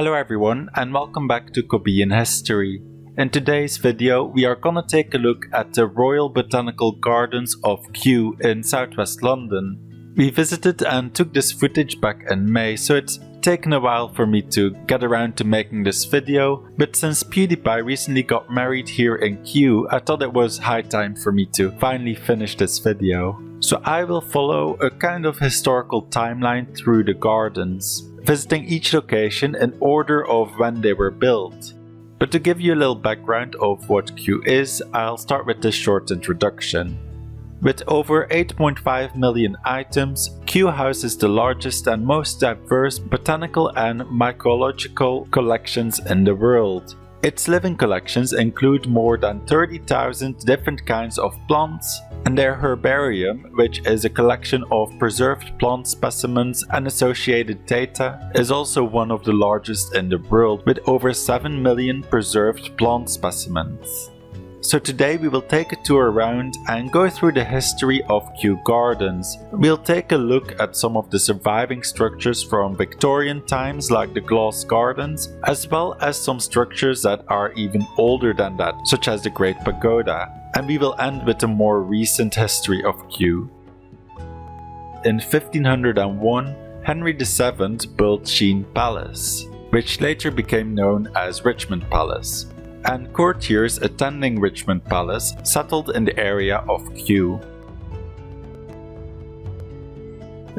Hello everyone and welcome back to Kobean History. In today's video we are gonna take a look at the Royal Botanical Gardens of Kew in southwest London. We visited and took this footage back in May, so it's taken a while for me to get around to making this video, but since PewDiePie recently got married here in Kew, I thought it was high time for me to finally finish this video. So I will follow a kind of historical timeline through the gardens, visiting each location in order of when they were built. But to give you a little background of what Kew is, I'll start with this short introduction. With over 8.5 million items, Kew houses the largest and most diverse botanical and mycological collections in the world. Its living collections include more than 30,000 different kinds of plants, and their herbarium, which is a collection of preserved plant specimens and associated data, is also one of the largest in the world, with over 7 million preserved plant specimens. So today we will take a tour around and go through the history of Kew Gardens. We'll take a look at some of the surviving structures from Victorian times like the glass gardens, as well as some structures that are even older than that, such as the Great Pagoda. And we will end with a more recent history of Kew. In 1501, Henry VII built Sheen Palace, which later became known as Richmond Palace, and courtiers attending Richmond Palace settled in the area of Kew.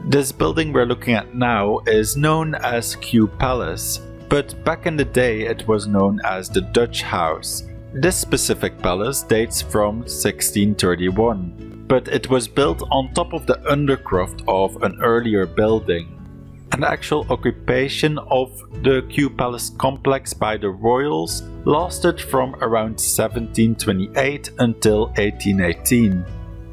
This building we're looking at now is known as Kew Palace, but back in the day it was known as the Dutch House. This specific palace dates from 1631, but it was built on top of the undercroft of an earlier building. And the actual occupation of the Kew Palace complex by the royals lasted from around 1728 until 1818.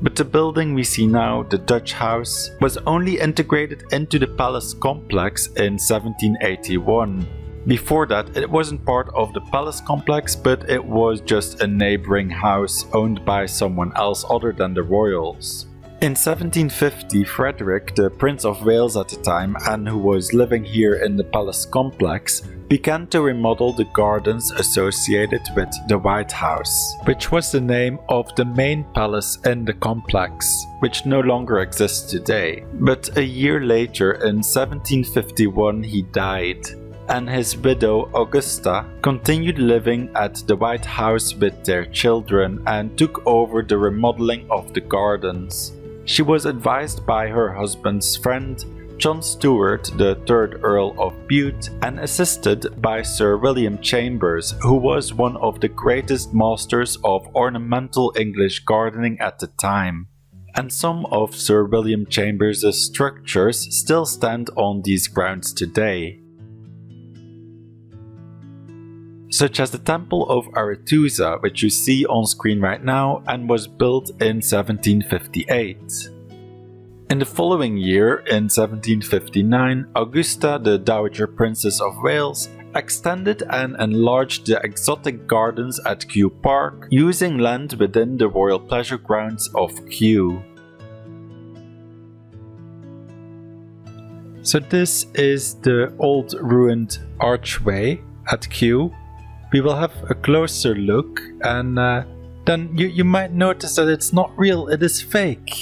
But the building we see now, the Dutch House, was only integrated into the palace complex in 1781. Before that, it wasn't part of the palace complex, but it was just a neighboring house owned by someone else other than the royals. In 1750, Frederick, the Prince of Wales at the time and who was living here in the palace complex, began to remodel the gardens associated with the White House, which was the name of the main palace in the complex, which no longer exists today. But a year later, in 1751, he died, and his widow Augusta continued living at the White House with their children and took over the remodeling of the gardens. She was advised by her husband's friend, John Stuart, the 3rd Earl of Bute, and assisted by Sir William Chambers, who was one of the greatest masters of ornamental English gardening at the time. And some of Sir William Chambers' structures still stand on these grounds today, such as the Temple of Arethusa, which you see on screen right now and was built in 1758. In the following year, in 1759, Augusta, the Dowager Princess of Wales, extended and enlarged the exotic gardens at Kew Park, using land within the royal pleasure grounds of Kew. So this is the old ruined Archway at Kew. We will have a closer look, and then you might notice that it's not real, it is fake.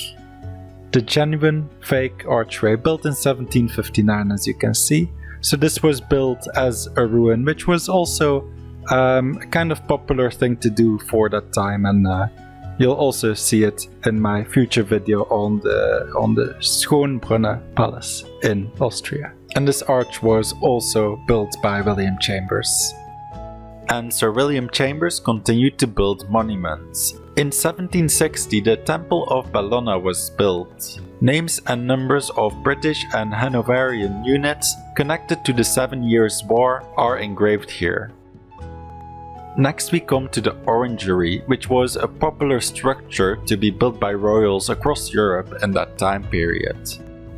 The genuine fake archway, built in 1759 as you can see. So this was built as a ruin, which was also a kind of popular thing to do for that time, and you'll also see it in my future video on the Schönbrunner Palace in Austria. And this arch was also built by William Chambers. And Sir William Chambers continued to build monuments. In 1760, the Temple of Bologna was built. Names and numbers of British and Hanoverian units connected to the 7 Years' War are engraved here. Next we come to the Orangery, which was a popular structure to be built by royals across Europe in that time period.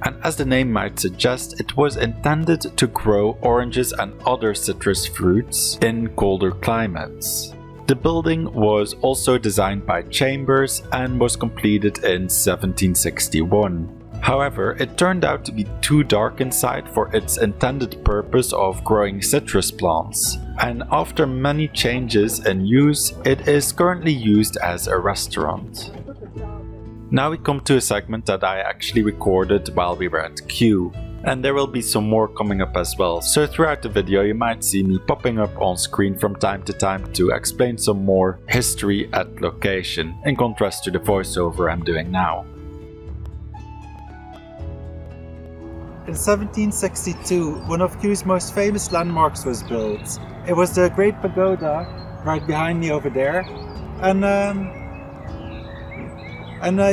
And as the name might suggest, it was intended to grow oranges and other citrus fruits in colder climates. The building was also designed by Chambers and was completed in 1761. However, it turned out to be too dark inside for its intended purpose of growing citrus plants, and after many changes and use, it is currently used as a restaurant. Now we come to a segment that I actually recorded while we were at Kew, and there will be some more coming up as well, so throughout the video you might see me popping up on screen from time to time to explain some more history at location, in contrast to the voiceover I'm doing now. In 1762, one of Kew's most famous landmarks was built. It was the Great Pagoda, right behind me over there. And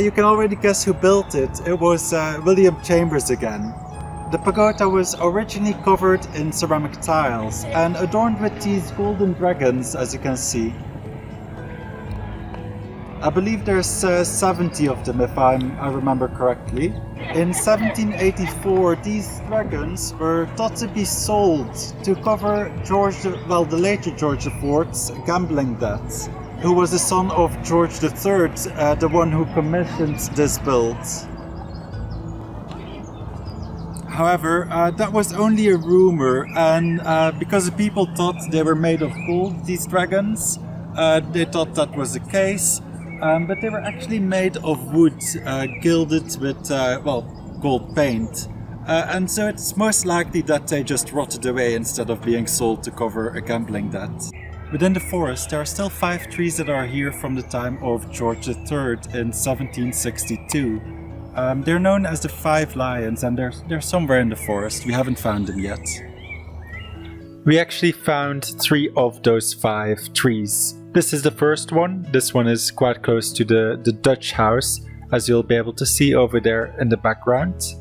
you can already guess who built it. It was William Chambers again. The pagoda was originally covered in ceramic tiles and adorned with these golden dragons, as you can see. I believe there's 70 of them if I remember correctly. In 1784, these dragons were thought to be sold to cover the later George IV's gambling debts, who was the son of George III, the one who commissioned this build. However, that was only a rumor, and because the people thought they were made of gold, these dragons, they thought that was the case. But they were actually made of wood, gilded with, gold paint. And so it's most likely that they just rotted away instead of being sold to cover a gambling debt. Within the forest, there are still 5 trees that are here from the time of George III in 1762. They're known as the 5 Lions, and they're somewhere in the forest. We haven't found them yet. We actually found 3 of those 5 trees. This is the first one. This one is quite close to the Dutch house, as you'll be able to see over there in the background.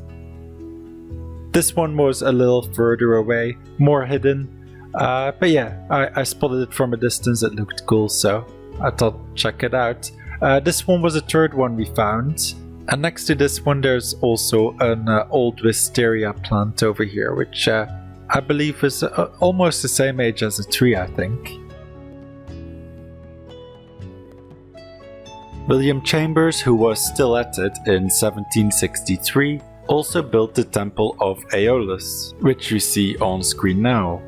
This one was a little further away, more hidden. But yeah, I spotted it from a distance. It looked cool, so I thought check it out. This one was the 3rd one we found. And next to this one there's also an old wisteria plant over here, which I believe is almost the same age as a tree, I think. William Chambers, who was still at it in 1763, also built the temple of Aeolus, which you see on screen now.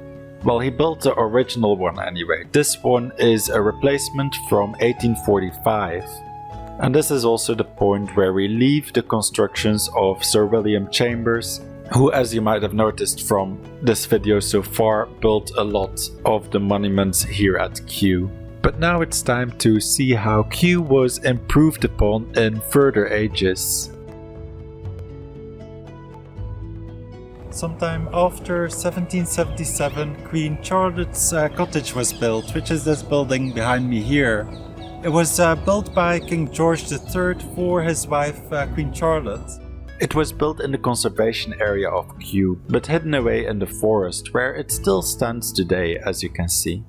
Well, he built the original one anyway. This one is a replacement from 1845. And this is also the point where we leave the constructions of Sir William Chambers, who, as you might have noticed from this video so far, built a lot of the monuments here at Kew. But now it's time to see how Kew was improved upon in further ages. Sometime after 1777, Queen Charlotte's cottage was built, which is this building behind me here. It was built by King George III for his wife Queen Charlotte. It was built in the conservation area of Kew, but hidden away in the forest, where it still stands today, as you can see.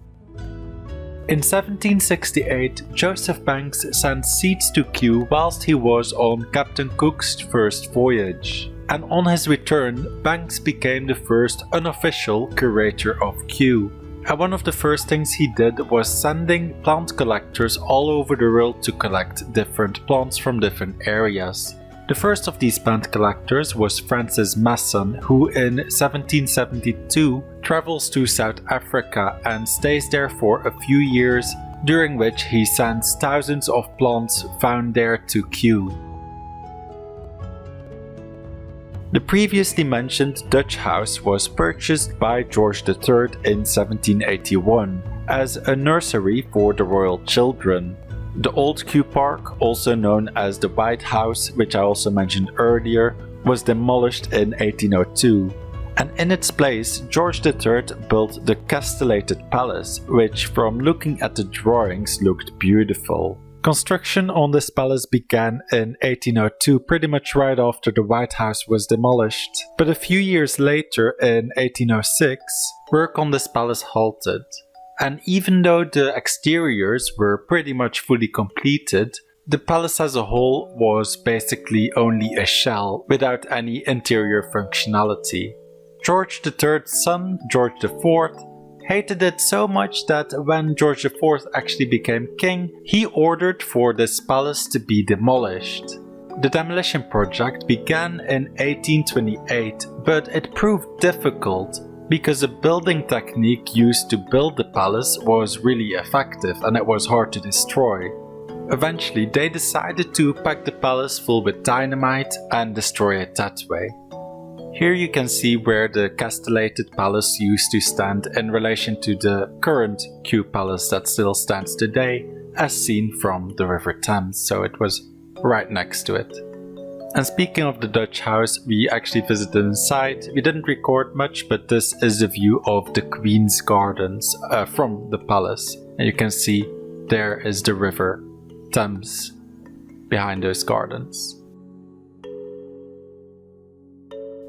In 1768, Joseph Banks sent seeds to Kew whilst he was on Captain Cook's first voyage. And on his return, Banks became the first unofficial curator of Kew. And one of the first things he did was sending plant collectors all over the world to collect different plants from different areas. The first of these plant collectors was Francis Masson, who in 1772 travels to South Africa and stays there for a few years, during which he sends thousands of plants found there to Kew. The previously mentioned Dutch house was purchased by George III in 1781 as a nursery for the royal children. The old Kew Park, also known as the White House, which I also mentioned earlier, was demolished in 1802. And in its place, George III built the Castellated Palace, which from looking at the drawings looked beautiful. Construction on this palace began in 1802, pretty much right after the White House was demolished. But a few years later, in 1806, work on this palace halted. And even though the exteriors were pretty much fully completed, the palace as a whole was basically only a shell without any interior functionality. George III's son, George IV, hated it so much that when George IV actually became king, he ordered for this palace to be demolished. The demolition project began in 1828, but it proved difficult because the building technique used to build the palace was really effective and it was hard to destroy. Eventually they decided to pack the palace full with dynamite and destroy it that way. Here you can see where the Castellated Palace used to stand in relation to the current Kew Palace that still stands today, as seen from the River Thames, so it was right next to it. And speaking of the Dutch house, we actually visited inside. We didn't record much, but this is the view of the Queen's Gardens from the palace. And you can see there is the River Thames behind those gardens.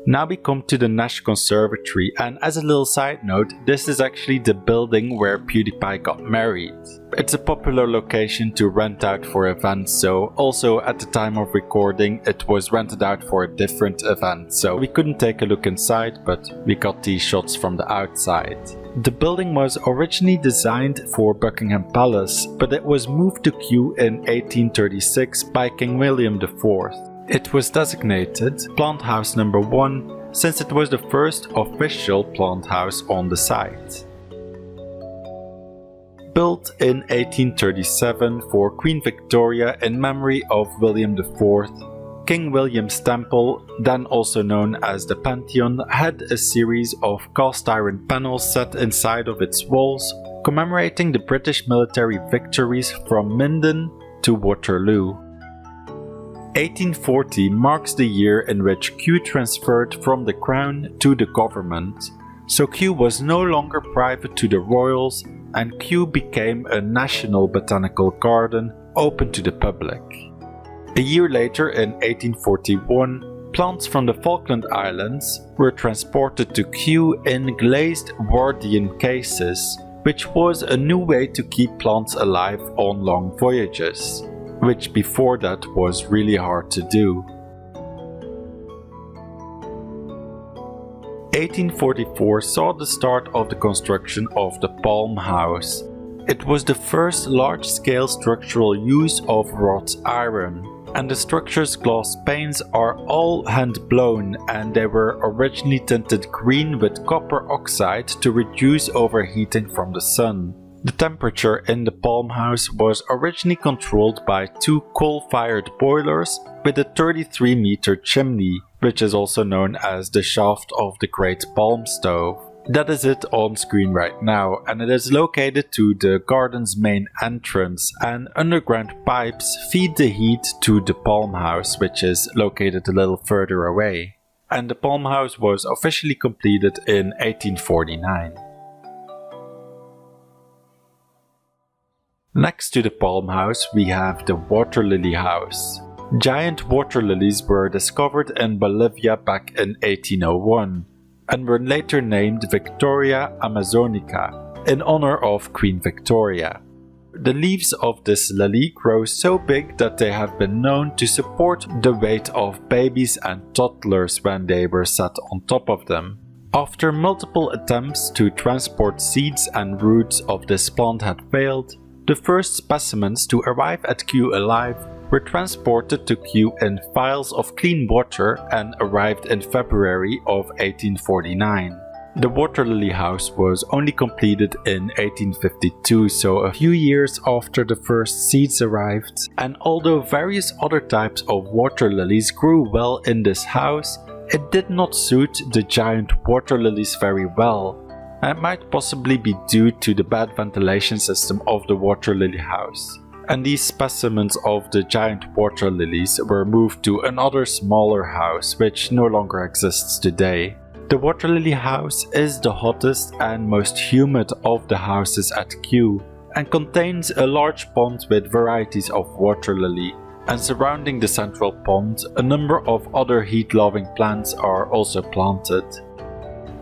Now we come to the Nash Conservatory, and as a little side note, this is actually the building where PewDiePie got married. It's a popular location to rent out for events, so also at the time of recording it was rented out for a different event, so we couldn't take a look inside, but we got these shots from the outside. The building was originally designed for Buckingham Palace, but it was moved to Kew in 1836 by King William IV. It was designated Plant House No. 1 since it was the first official plant house on the site. Built in 1837 for Queen Victoria in memory of William IV, King William's Temple, then also known as the Pantheon, had a series of cast iron panels set inside of its walls, commemorating the British military victories from Minden to Waterloo. 1840 marks the year in which Kew transferred from the Crown to the government, so Kew was no longer private to the royals and Kew became a national botanical garden open to the public. A year later in 1841, plants from the Falkland Islands were transported to Kew in glazed Wardian cases, which was a new way to keep plants alive on long voyages, which before that was really hard to do. 1844 saw the start of the construction of the Palm House. It was the first large-scale structural use of wrought iron, and the structure's glass panes are all hand-blown, and they were originally tinted green with copper oxide to reduce overheating from the sun. The temperature in the Palm House was originally controlled by two coal-fired boilers with a 33-meter chimney, which is also known as the shaft of the Great Palm Stove. That is it on screen right now, and it is located to the garden's main entrance, and underground pipes feed the heat to the Palm House, which is located a little further away. And the Palm House was officially completed in 1849. Next to the Palm House we have the Water Lily House. Giant water lilies were discovered in Bolivia back in 1801 and were later named Victoria Amazonica in honor of Queen Victoria. The leaves of this lily grow so big that they have been known to support the weight of babies and toddlers when they were set on top of them. After multiple attempts to transport seeds and roots of this plant had failed, the first specimens to arrive at Kew alive were transported to Kew in vials of clean water and arrived in February of 1849. The Water Lily House was only completed in 1852, so a few years after the first seeds arrived, and although various other types of water lilies grew well in this house, it did not suit the giant water lilies very well. And it might possibly be due to the bad ventilation system of the Water Lily House. And these specimens of the giant water lilies were moved to another smaller house, which no longer exists today. The Water Lily House is the hottest and most humid of the houses at Kew, and contains a large pond with varieties of water lily, and surrounding the central pond a number of other heat-loving plants are also planted.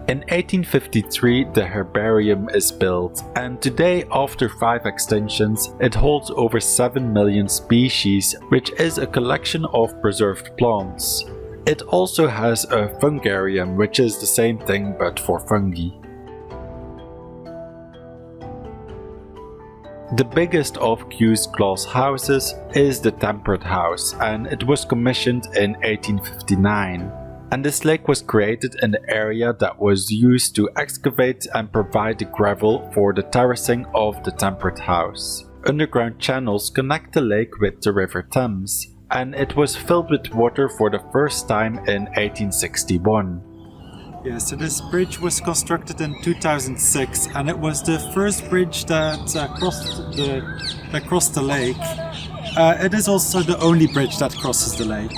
In 1853 the Herbarium is built, and today, after 5 extensions, it holds over 7 million species, which is a collection of preserved plants. It also has a Fungarium, which is the same thing but for fungi. The biggest of Kew's glass houses is the Temperate House, and it was commissioned in 1859. And this lake was created in the area that was used to excavate and provide the gravel for the terracing of the Temperate House. Underground channels connect the lake with the River Thames, and it was filled with water for the first time in 1861. Yeah, so this bridge was constructed in 2006, and it was the first bridge that crossed the lake. It is also the only bridge that crosses the lake.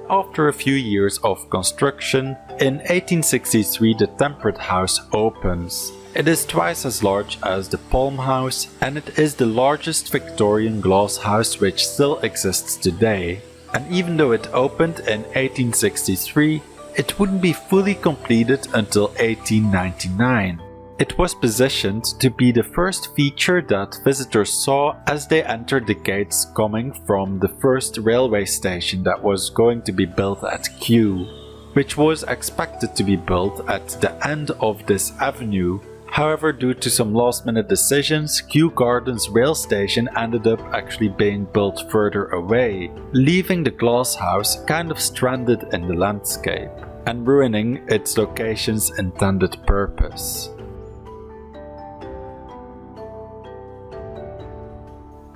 After a few years of construction, in 1863 the Temperate House opens. It is twice as large as the Palm House, and it is the largest Victorian glass house which still exists today. And even though it opened in 1863, it wouldn't be fully completed until 1899. It was positioned to be the first feature that visitors saw as they entered the gates coming from the first railway station that was going to be built at Kew, which was expected to be built at the end of this avenue. However, due to some last-minute decisions, Kew Gardens rail station ended up actually being built further away, leaving the glass house kind of stranded in the landscape and ruining its location's intended purpose.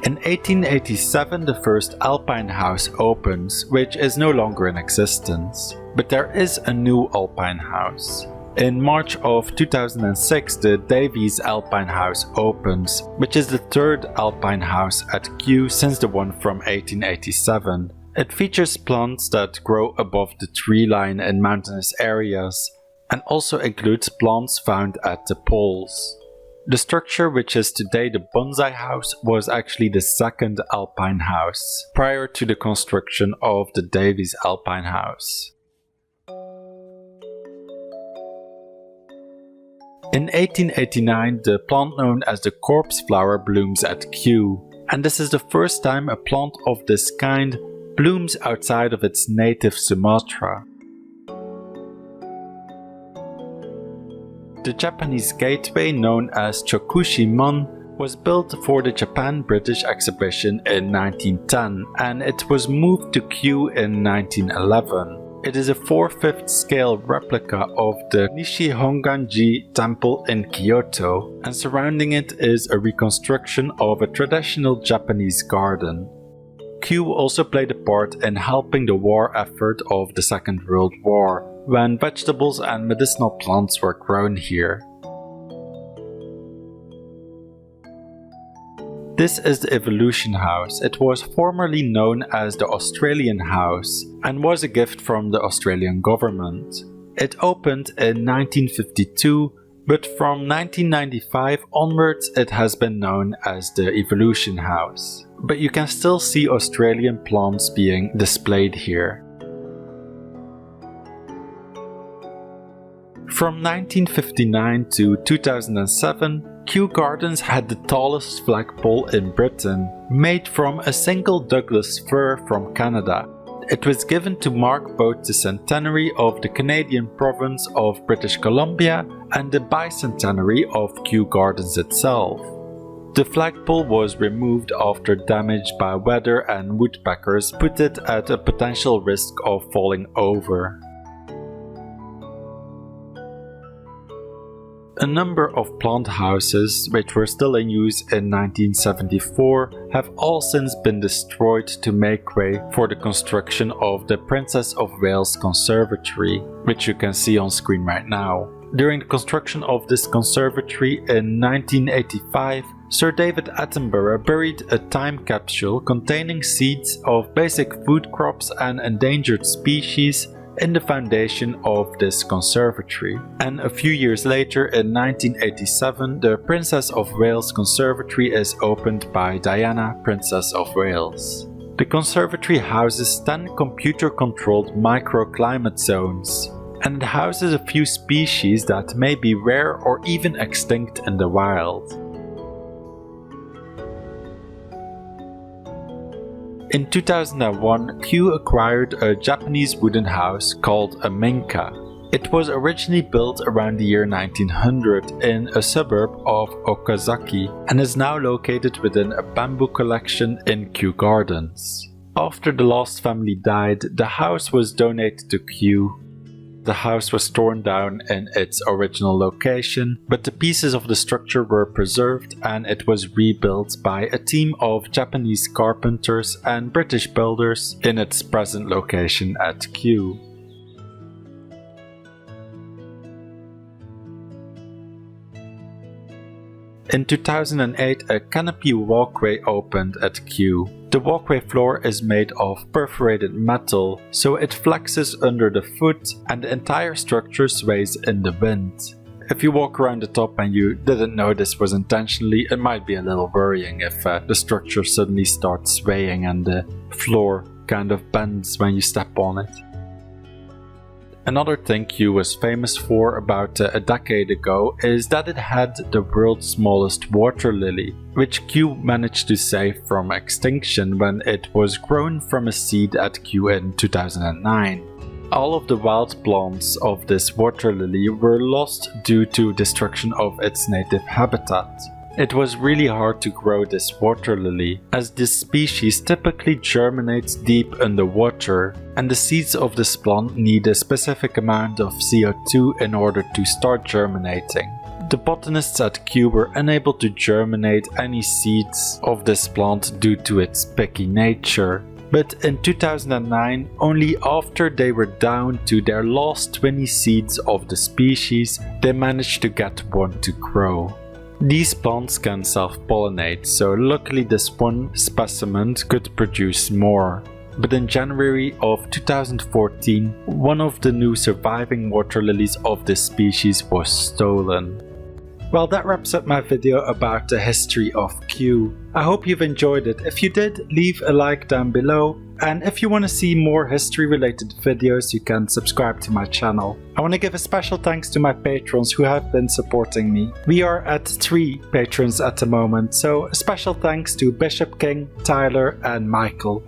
In 1887 the first Alpine House opens, which is no longer in existence, but there is a new Alpine House. In March of 2006 the Davies Alpine House opens, which is the third Alpine House at Kew since the one from 1887. It features plants that grow above the tree line in mountainous areas, and also includes plants found at the poles. The structure, which is today the Bonsai House, was actually the second Alpine House, prior to the construction of the Davies Alpine House. In 1889 the plant known as the corpse flower blooms at Kew, and this is the first time a plant of this kind blooms outside of its native Sumatra. The Japanese gateway known as Chokushi-mon was built for the Japan-British exhibition in 1910, and it was moved to Kew in 1911. It is a 4/5 scale replica of the Nishi-Honganji temple in Kyoto, and surrounding it is a reconstruction of a traditional Japanese garden. Kew also played a part in helping the war effort of the Second World War, when vegetables and medicinal plants were grown here. This is the Evolution House. It was formerly known as the Australian House and was a gift from the Australian government. It opened in 1952, but from 1995 onwards it has been known as the Evolution House. But you can still see Australian plants being displayed here. From 1959 to 2007, Kew Gardens had the tallest flagpole in Britain, made from a single Douglas fir from Canada. It was given to mark both the centenary of the Canadian province of British Columbia and the bicentenary of Kew Gardens itself. The flagpole was removed after damage by weather, and woodpeckers put it at a potential risk of falling over. A number of plant houses, which were still in use in 1974, have all since been destroyed to make way for the construction of the Princess of Wales Conservatory, which you can see on screen right now. During the construction of this conservatory in 1985, Sir David Attenborough buried a time capsule containing seeds of basic food crops and endangered species in the foundation of this conservatory. And a few years later, in 1987, the Princess of Wales Conservatory is opened by Diana, Princess of Wales. The conservatory houses 10 computer-controlled microclimate zones, and it houses a few species that may be rare or even extinct in the wild. In 2001, Kew acquired a Japanese wooden house called Amenca. It was originally built around the year 1900 in a suburb of Okazaki and is now located within a bamboo collection in Kew Gardens. After the last family died, the house was donated to Kew. The house was torn down in its original location, but the pieces of the structure were preserved and it was rebuilt by a team of Japanese carpenters and British builders in its present location at Kew. In 2008, a Canopy Walkway opened at Kew. The walkway floor is made of perforated metal, so it flexes under the foot and the entire structure sways in the wind. If you walk around the top and you didn't know this was intentionally, it might be a little worrying if the structure suddenly starts swaying and the floor kind of bends when you step on it. Another thing Kew was famous for about a decade ago is that it had the world's smallest water lily, which Kew managed to save from extinction when it was grown from a seed at Kew in 2009. All of the wild plants of this water lily were lost due to destruction of its native habitat. It was really hard to grow this water lily, as this species typically germinates deep underwater, and the seeds of this plant need a specific amount of CO2 in order to start germinating. The botanists at Kew were unable to germinate any seeds of this plant due to its picky nature. But in 2009, only after they were down to their last 20 seeds of the species, they managed to get one to grow. These plants can self-pollinate, so luckily this one specimen could produce more. But in January of 2014, one of the new surviving water lilies of this species was stolen. Well, that wraps up my video about the history of Kew. I hope you've enjoyed it. If you did, leave a like down below. And if you want to see more history related videos, you can subscribe to my channel. I want to give a special thanks to my patrons who have been supporting me. We are at 3 patrons at the moment, so a special thanks to Bishop King, Tyler and Michael.